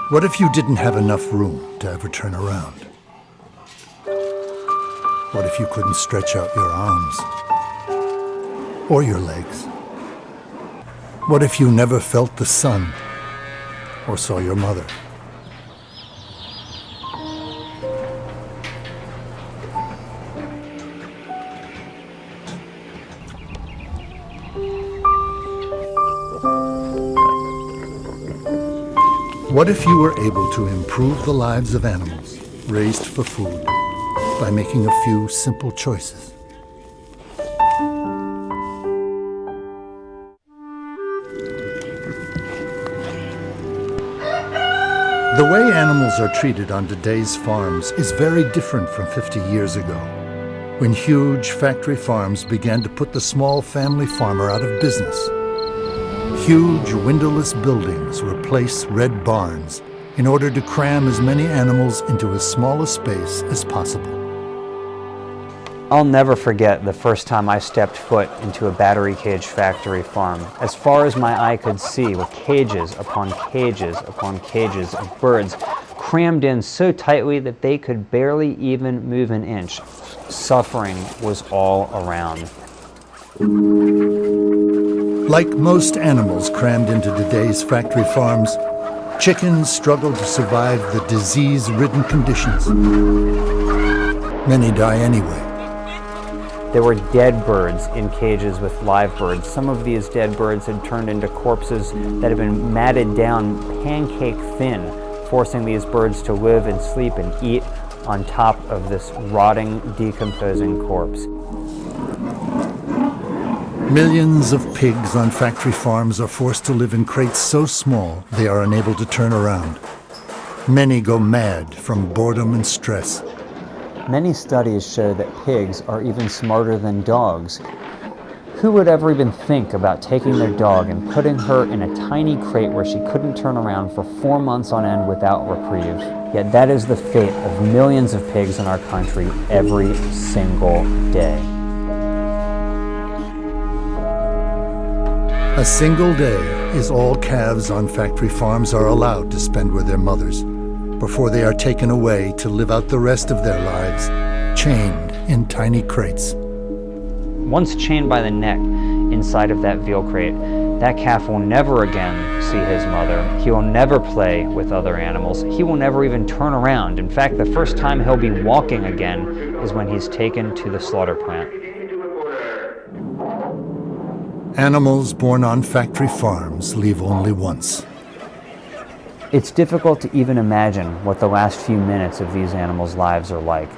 What if you didn't have enough room to ever turn around? What if you couldn't stretch out your arms or your legs? What if you never felt the sun or saw your mother? What if you were able to improve the lives of animals raised for food by making a few simple choices? The way animals are treated on today's farms is very different from 50 years ago, when huge factory farms began to put the small family farmer out of business. Huge windowless buildings replace red barns in order to cram as many animals into as small a space as possible. I'll never forget the first time I stepped foot into a battery cage factory farm. As far as my eye could see were cages upon cages upon cages of birds crammed in so tightly that they could barely even move an inch. Suffering was all around. Like most animals crammed into today's factory farms, chickens struggle to survive the disease-ridden conditions. Many die anyway. There were dead birds in cages with live birds. Some of these dead birds had turned into corpses that had been matted down pancake thin, forcing these birds to live and sleep and eat on top of this rotting, decomposing corpse. Millions of pigs on factory farms are forced to live in crates so small they are unable to turn around. Many go mad from boredom and stress. Many studies show that pigs are even smarter than dogs. Who would ever even think about taking their dog and putting her in a tiny crate where she couldn't turn around for 4 months on end without reprieve? Yet that is the fate of millions of pigs in our country every single day. A single day is all calves on factory farms are allowed to spend with their mothers before they are taken away to live out the rest of their lives, chained in tiny crates. Once chained by the neck inside of that veal crate, that calf will never again see his mother. He will never play with other animals. He will never even turn around. In fact, the first time he'll be walking again is when he's taken to the slaughter plant. Animals born on factory farms leave only once. It's difficult to even imagine what the last few minutes of these animals' lives are like.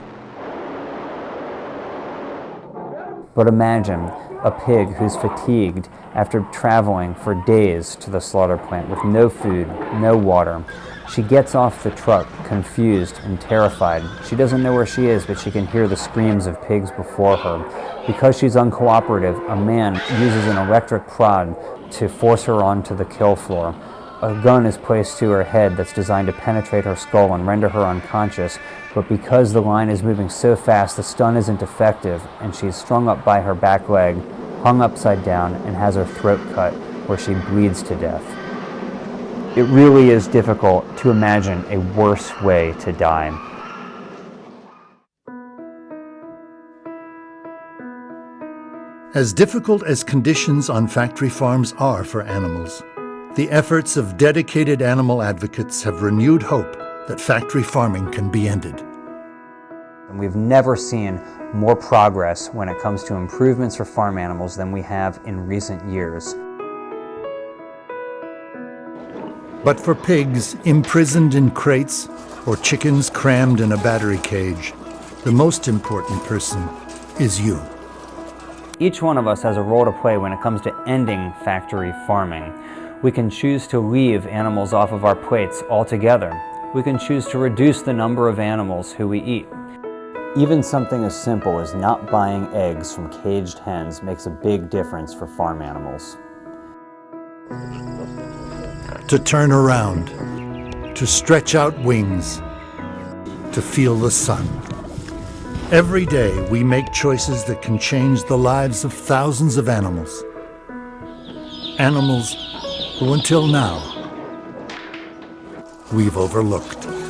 But imagine a pig who's fatigued after traveling for days to the slaughter plant with no food, no water. She gets off the truck, confused and terrified. She doesn't know where she is, but she can hear the screams of pigs before her. Because she's uncooperative, a man uses an electric prod to force her onto the kill floor. A gun is placed to her head that's designed to penetrate her skull and render her unconscious, but because the line is moving so fast, the stun isn't effective, and she's strung up by her back leg, hung upside down, and has her throat cut, where she bleeds to death. It really is difficult to imagine a worse way to die. As difficult as conditions on factory farms are for animals, the efforts of dedicated animal advocates have renewed hope that factory farming can be ended. And we've never seen more progress when it comes to improvements for farm animals than we have in recent years. But for pigs imprisoned in crates or chickens crammed in a battery cage, the most important person is you. Each one of us has a role to play when it comes to ending factory farming. We can choose to leave animals off of our plates altogether. We can choose to reduce the number of animals who we eat. Even something as simple as not buying eggs from caged hens makes a big difference for farm animals. To turn around, to stretch out wings, to feel the sun. Every day we make choices that can change the lives of thousands of animals. Animals who until now we've overlooked.